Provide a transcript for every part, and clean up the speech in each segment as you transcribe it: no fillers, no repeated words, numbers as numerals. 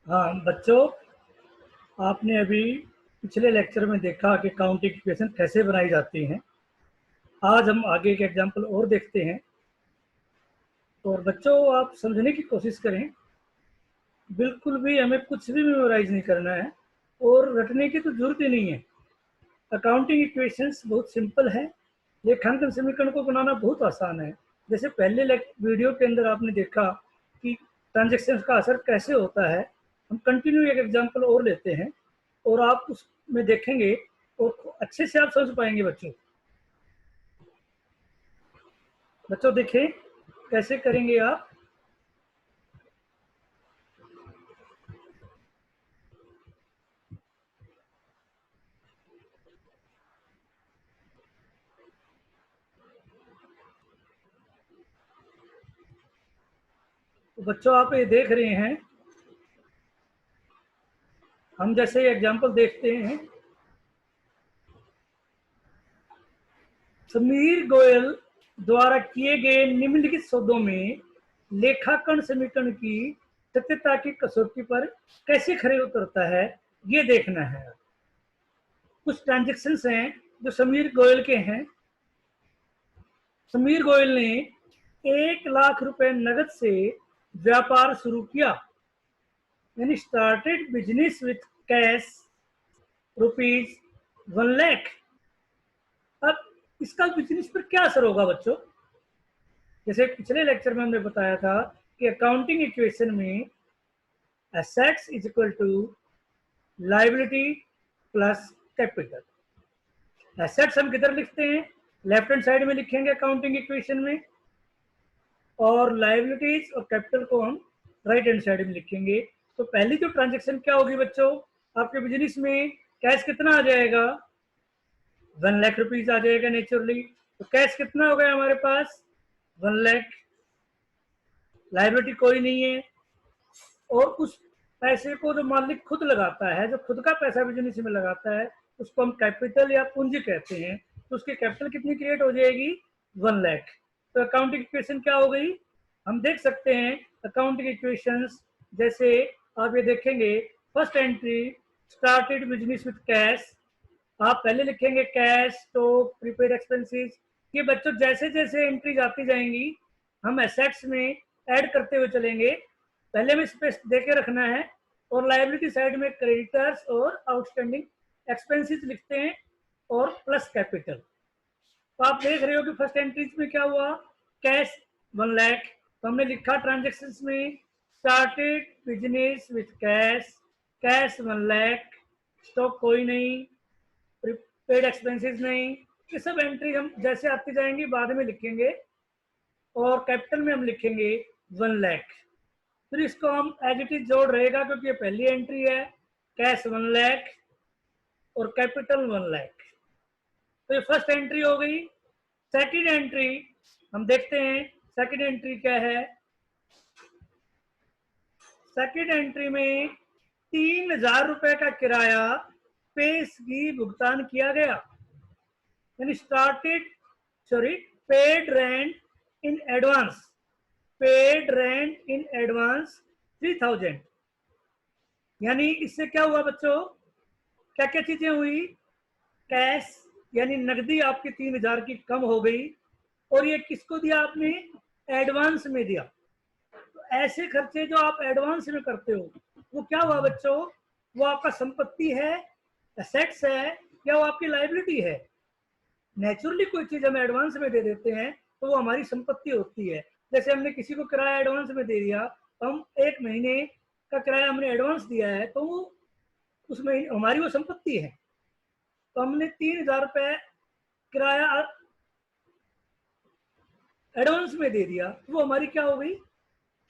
हाँ बच्चों, आपने अभी पिछले लेक्चर में देखा कि काउंटिंग इक्वेशन कैसे बनाई जाती हैं। आज हम आगे एक एग्जांपल और देखते हैं। और बच्चों, आप समझने की कोशिश करें। बिल्कुल भी हमें कुछ भी मेमोराइज नहीं करना है और रटने की तो जरूरत ही नहीं है। अकाउंटिंग इक्वेशंस बहुत सिंपल है। लेखांकन समीकरण को बनाना बहुत आसान है। जैसे पहले वीडियो के अंदर आपने देखा कि ट्रांजेक्शन का असर कैसे होता है। हम कंटिन्यू एक एग्जांपल और लेते हैं और आप उसमें देखेंगे और अच्छे से आप समझ पाएंगे। बच्चों बच्चों देखें कैसे करेंगे आप। तो बच्चों आप ये देख रहे हैं, हम जैसे एग्जांपल देखते हैं। समीर गोयल द्वारा किए गए निम्नलिखित सौदों में लेखांकन समीकरण की सत्यता की कसौटी पर कैसे खरे उतरता है, ये देखना है। कुछ ट्रांजेक्शन्स हैं जो समीर गोयल के हैं। समीर गोयल ने 1 लाख रुपए नगद से व्यापार शुरू किया, यानी स्टार्टेड बिजनेस विथ कैश ₹1,00,000। अब इसका बिजनेस पर क्या असर होगा बच्चों? जैसे पिछले लेक्चर में हमने बताया था कि अकाउंटिंग इक्वेशन में assets is equal to liability plus capital. Assets हम किधर लिखते हैं? लेफ्ट हैंड साइड में लिखेंगे अकाउंटिंग इक्वेशन में, और लायबिलिटीज और कैपिटल को हम राइट हैंड साइड में लिखेंगे। तो पहली जो ट्रांजेक्शन क्या होगी बच्चों, आपके बिजनेस में कैश कितना आ जाएगा? 1,00,000 रुपीज आ जाएगा नेचुरली। तो कैश कितना हो गया हमारे पास? 1,00,000। लायबिलिटी कोई नहीं है, और उस पैसे को जो मालिक खुद लगाता है, जो खुद का पैसा बिजनेस में लगाता है, उसको हम कैपिटल या पूंजी कहते हैं। तो उसकी कैपिटल कितनी क्रिएट हो जाएगी? 1,00,000। तो अकाउंटिंग इक्वेशन क्या हो गई? हम देख सकते हैं अकाउंटिंग इक्वेशंस। जैसे आप ये देखेंगे, first entry started business with cash. आप पहले लिखेंगे कैश, स्टॉक, प्रीपेड एक्सपेंसेस। ये बच्चों जैसे जैसे एंट्रीज आती जाएंगी हम एसेट्स में ऐड करते हुए चलेंगे। पहले में स्पेस देके रखना है, और लायबिलिटी साइड में क्रेडिटर्स और आउटस्टैंडिंग एक्सपेंसेस लिखते हैं, और प्लस कैपिटल। तो आप देख रहे हो कि फर्स्ट एंट्रीज में क्या हुआ? कैश 1,00,000। तो हमने लिखा ट्रांजेक्शन्स में started business with cash, cash 1,00,000, stock कोई नहीं, प्रीपेड एक्सपेंसेस नहीं। ये सब एंट्री हम जैसे आती जाएंगी बाद में लिखेंगे, और कैपिटल में हम लिखेंगे 1,00,000। फिर इसको हम एज इट इज जोड़ रहेगा, क्योंकि ये पहली एंट्री है। कैश 1,00,000 और कैपिटल 1,00,000। तो ये फर्स्ट एंट्री हो गई। सेकंड एंट्री हम देखते हैं, सेकंड एंट्री क्या है? सेकंड एंट्री में 3,000 रुपए का किराया पेश की भुगतान किया गया, यानी paid rent in advance. Paid rent in advance 3,000। यानी इससे क्या हुआ बच्चों? क्या क्या चीजें हुई? कैश यानी नकदी आपकी 3,000 की कम हो गई, और ये किसको दिया आपने? एडवांस में दिया। तो ऐसे खर्चे जो आप एडवांस में करते हो, वो क्या हुआ बच्चों? वो आपका संपत्ति है, एसेट्स है, या वो आपकी लायबिलिटी है? नेचुरली कोई चीज हम एडवांस में दे देते हैं तो वो हमारी संपत्ति होती है। जैसे हमने किसी को किराया एडवांस में दे दिया, हम 1 महीने का किराया हमने एडवांस दिया है, तो वो उस महीने हमारी वो संपत्ति है। तो हमने 3,000 रुपए किराया एडवांस में दे दिया, तो वो हमारी क्या हो गई?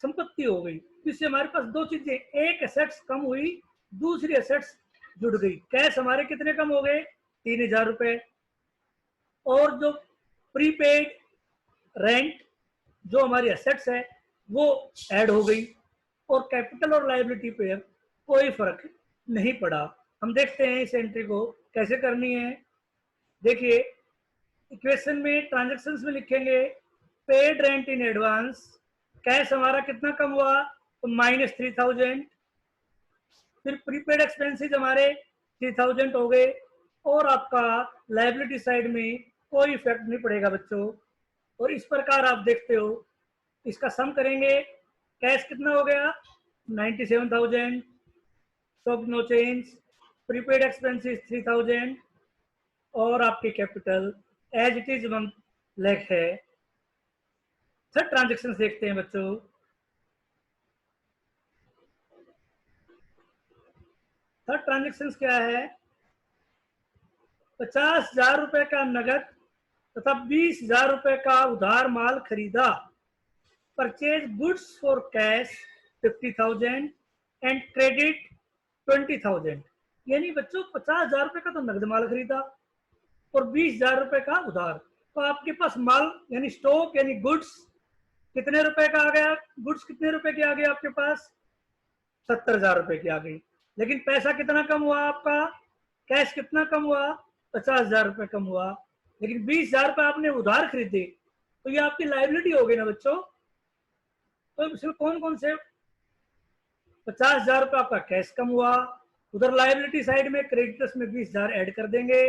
संपत्ति हो गई। इससे हमारे पास दो चीजें, एक एसेट्स कम हुई, दूसरी एसेट्स जुड़ गई। कैश हमारे कितने कम हो गए? 3,000 रुपए। और जो प्रीपेड रेंट जो हमारी एसेट्स है वो ऐड हो गई, और कैपिटल और लायबिलिटी पे कोई फर्क नहीं पड़ा। हम देखते हैं इस एंट्री को कैसे करनी है। देखिए, इक्वेशन में ट्रांजैक्शंस में लिखेंगे paid rent in advance. Cash हमारा कितना कम हुआ? तो -3,000। फिर प्रीपेड एक्सपेंसेस हमारे 3000 हो गए, और आपका लायबिलिटी साइड में कोई इफेक्ट नहीं पड़ेगा बच्चों। और इस प्रकार आप देखते हो, इसका सम करेंगे, कैश कितना हो गया 97,000, stock no change, prepaid expenses 3000, और आपकी capital as it is 1 lakh है। थर्ड ट्रांजेक्शन देखते हैं बच्चों। थर्ड ट्रांजेक्शन क्या है, 50,000 रुपए का नगद तथा 20,000 रुपए का उधार माल खरीदा। Purchase goods for cash 50,000 and credit 20,000। यानी बच्चों 50,000 रुपए का तो नगद माल खरीदा और 20,000 रुपए का उधार। तो आपके पास माल यानी स्टॉक यानी गुड्स कितने रुपए का आ गया, गुड्स कितने रुपए की आ गई आपके पास, 70,000 रुपए की आ गई। लेकिन पैसा कितना कम हुआ आपका, कैश कितना कम हुआ, 50,000 रुपए कम हुआ। लेकिन 20,000 रुपए आपने उधार खरीदे, तो ये आपकी लाइबिलिटी हो गई ना बच्चों। तो इसमें कौन कौन से, 50,000 रुपए आपका कैश कम हुआ, उधर लाइबिलिटी साइड में क्रेडिटर्स में 20,000 ऐड कर देंगे,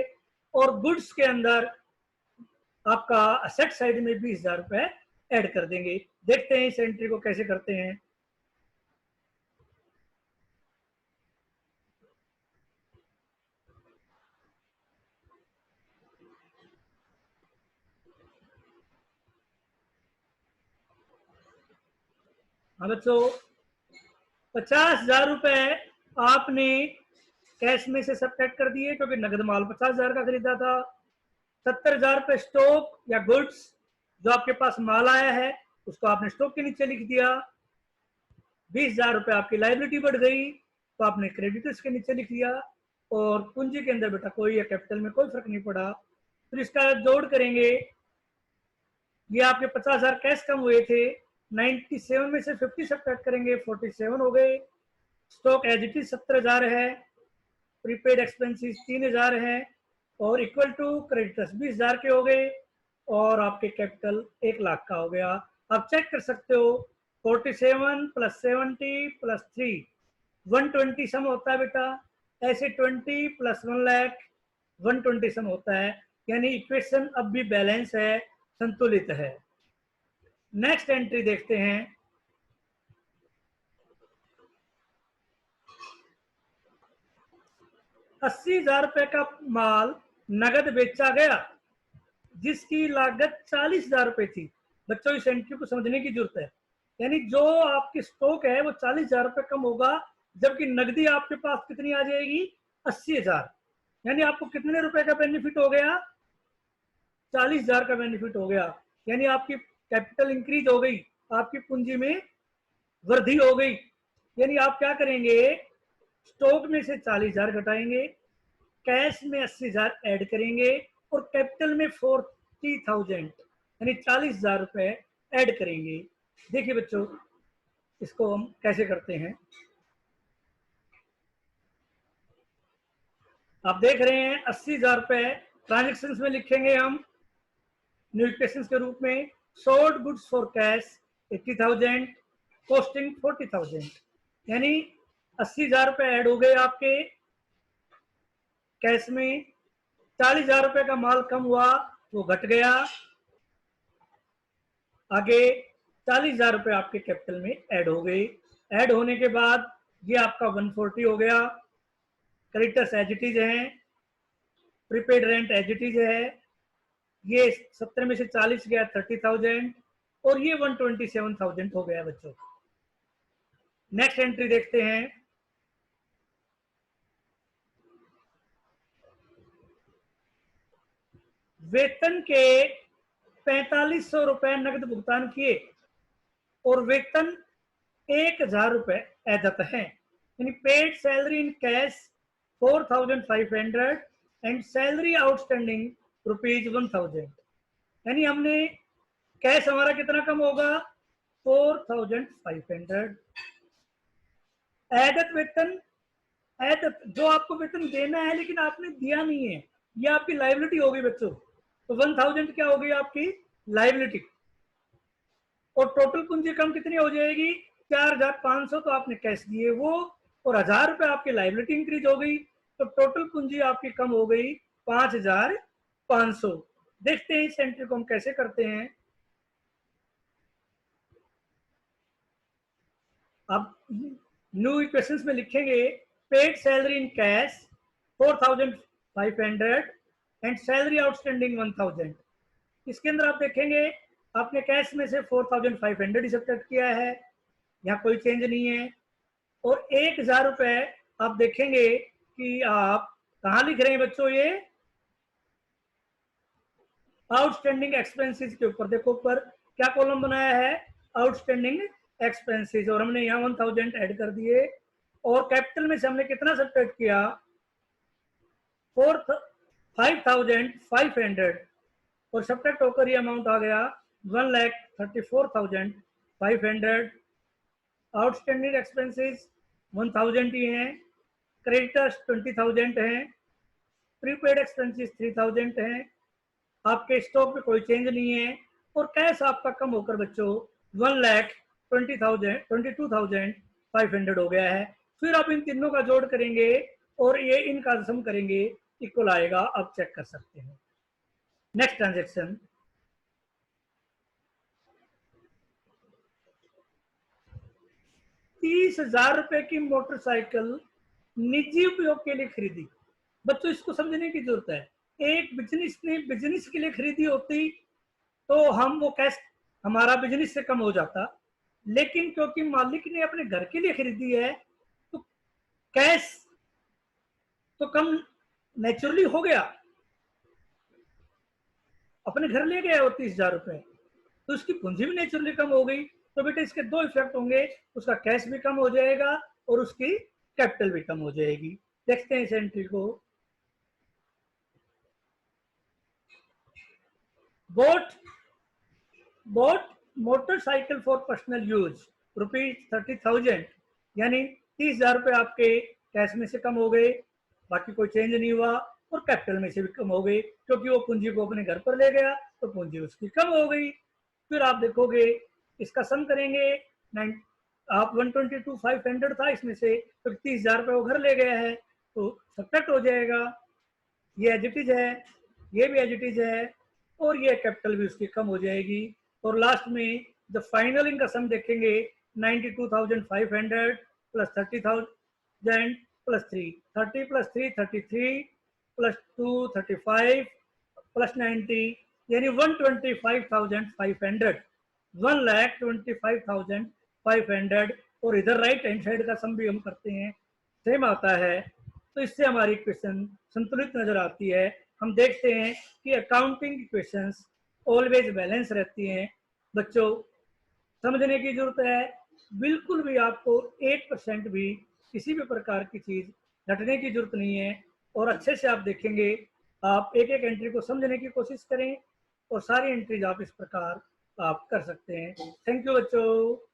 और गुड्स के अंदर आपका असेट साइड में 20,000 रुपए ऐड कर देंगे। देखते हैं इस एंट्री को कैसे करते हैं। हाँ बच्चों, 50,000 रुपए आपने कैश में से सब्ट्रैक्ट कर दिए क्योंकि नगद माल 50,000 का खरीदा था। 70,000 रुपए स्टॉक या गुड्स जो आपके पास माल आया है उसको आपने स्टॉक के नीचे लिख दिया। 20,000 रुपए आपकी लाइबिलिटी बढ़ गई तो आपने क्रेडिटर्स के नीचे लिख दिया, और पूंजी के अंदर बेटा कोई या कैपिटल में कोई फर्क नहीं पड़ा। फिर इसका जोड़ करेंगे, ये आपके 50,000 कैश कम हुए थे, 97 में से 50 सब्ट्रैक्ट करेंगे, 47 हो गए। स्टॉक एज इट इज 70,000 है, प्रीपेड एक्सपेंसेस 3,000 है, और इक्वल टू क्रेडिटर्स 20,000 के हो गए, और आपके कैपिटल 1 लाख का हो गया। आप चेक कर सकते हो, 47 प्लस 70 प्लस 3 120 सम होता है बेटा। ऐसे 20 प्लस 1 लाख 120 सम होता है, यानी इक्वेशन अब भी बैलेंस है, संतुलित है। नेक्स्ट एंट्री देखते हैं। 80,000 रुपए का माल नगद बेचा गया जिसकी लागत 40,000 रुपए थी। बच्चों इस एंट्री को समझने की जरूरत है, यानी जो आपकी स्टॉक है वो 40,000 रुपए कम होगा, जबकि नगदी आपके पास कितनी आ जाएगी 80,000। यानी आपको कितने रुपए का बेनिफिट हो गया, 40,000 का बेनिफिट हो गया। यानी आपकी कैपिटल इंक्रीज हो गई, आपकी पूंजी में वृद्धि हो गई। यानी आप क्या करेंगे, स्टॉक में से 40,000 घटाएंगे, कैश में 80,000 ऐड करेंगे, और कैपिटल में 40,000 यानी 40,000 रुपए ऐड करेंगे। देखिए बच्चों इसको हम कैसे करते हैं। आप देख रहे हैं 80,000 रुपए ट्रांजेक्शन में लिखेंगे हम न्यू इक्वेशन के रूप में। Sold goods for cash 80,000, costing 40,000, यानी 80,000 रुपए ऐड हो गए आपके कैश में। 40,000 रुपए का माल कम हुआ वो घट गया, आगे 40,000 रुपए आपके कैपिटल में ऐड हो गए। ऐड होने के बाद ये आपका 140 हो गया, क्रेडिटर्स एज इट इज है, prepaid rent as it is है, ये 70 में से 40 गया 30,000, और ये 127,000 हो गया बच्चों। नेक्स्ट एंट्री देखते हैं। वेतन के 4,500 रुपए नकद भुगतान किए और वेतन 1,000 रुपए अदत है, यानी paid salary in cash 4,500 and salary outstanding ₹1,000। यानी हमने कैश हमारा कितना कम होगा 4,500। अदत वेतन, अदत जो आपको वेतन देना है लेकिन आपने दिया नहीं है, ये आपकी लाइबिलिटी होगी बच्चों। तो 1,000 क्या होगी आपकी लाइबिलिटी, और टोटल पूंजी कम कितनी हो जाएगी 4,500। तो आपने कैश दिए वो, और 1000 रुपये आपकी लाइबिलिटी इंक्रीज हो गई, तो टोटल पूंजी आपकी कम हो गई 5500। देखते हैं इस एंट्री को हम कैसे करते हैं। अब न्यू इक्वेशंस में लिखेंगे paid salary in cash 4500 and salary outstanding 1000। इसके अंदर आप देखेंगे आपने कैश में से 4500 ही सब्ट्रैक्ट किया है, यहाँ कोई चेंज नहीं है। और 1000 रुपये आप देखेंगे कि आप कहाँ लिख रहे हैं बच्चों, ये आउटस्टैंडिंग एक्सपेंसेस के ऊपर। देखो ऊपर क्या कॉलम बनाया है, आउटस्टैंडिंग एक्सपेंसेस, और हमने यहाँ 1000 ऐड कर दिए। और कैपिटल में से हमने कितना सब्ट्रैक्ट किया, 5500, और सब्ट्रैक्ट होकर ये अमाउंट आ गया 1,34,500। आउटस्टैंडिंग एक्सपेंसेस 1000 ही हैं, क्रेडिटर्स 20,000 हैं, प्रीपेड एक्सपेंसेस 3000 हैं, आपके स्टॉक में कोई चेंज नहीं है, और कैश आपका कम होकर बच्चों 1,22,500 हो गया है। फिर आप इन तीनों का जोड़ करेंगे और ये इनका सम करेंगे, इक्वल आएगा। आप चेक कर सकते हैं। नेक्स्ट ट्रांजेक्शन, ₹30,000 की मोटरसाइकिल निजी उपयोग के लिए खरीदी। बच्चों इसको समझने की जरूरत है। एक बिजनेस ने बिजनेस के लिए खरीदी होती तो हम वो कैश हमारा बिजनेस से कम हो जाता, लेकिन क्योंकि मालिक ने अपने घर के लिए खरीदी है तो कैश तो कम नेचुरली हो गया, अपने घर ले गया वो 30,000 रुपए, तो उसकी पूंजी भी नेचुरली कम हो गई। तो बेटा इसके दो इफेक्ट होंगे, उसका कैश भी कम हो जाएगा और उसकी कैपिटल भी कम हो जाएगी। देखते हैं इस एंट्री को। Boat motorcycle for personal use ₹30,000, यानी 30,000 रुपए आपके कैश में से कम हो गए, बाकी कोई चेंज नहीं हुआ, और कैपिटल में से भी कम हो गई क्योंकि वो पूंजी को अपने घर पर ले गया तो पूंजी उसकी कम हो गई। फिर आप देखोगे इसका सम करेंगे, आप 122,500 था इसमें से, तो 30,000 रुपये वो घर ले गया है तो सब्ट्रैक्ट हो जाएगा, ये एज इट इज है, ये भी एज इट इज है, और ये कैपिटल भी उसकी कम हो जाएगी। और लास्ट में जब फाइनल इनका सम देखेंगे 92,500 plus 30,000 plus 3, 30 plus 3 33 plus 2 35 plus 90, यानी 125,500, 1,25,500। और इधर राइट हैंड साइड का सम भी हम करते हैं, सेम आता है। तो इससे हमारी इक्वेशन संतुलित नजर आती है। हम देखते हैं कि अकाउंटिंग इक्वेशंस ऑलवेज बैलेंस रहती हैं। बच्चों समझने की जरूरत है, बिल्कुल भी आपको 1% भी किसी भी प्रकार की चीज घटने की जरूरत नहीं है। और अच्छे से आप देखेंगे, आप एक एक एंट्री को समझने की कोशिश करें और सारी एंट्रीज आप इस प्रकार आप कर सकते हैं। थैंक यू बच्चों।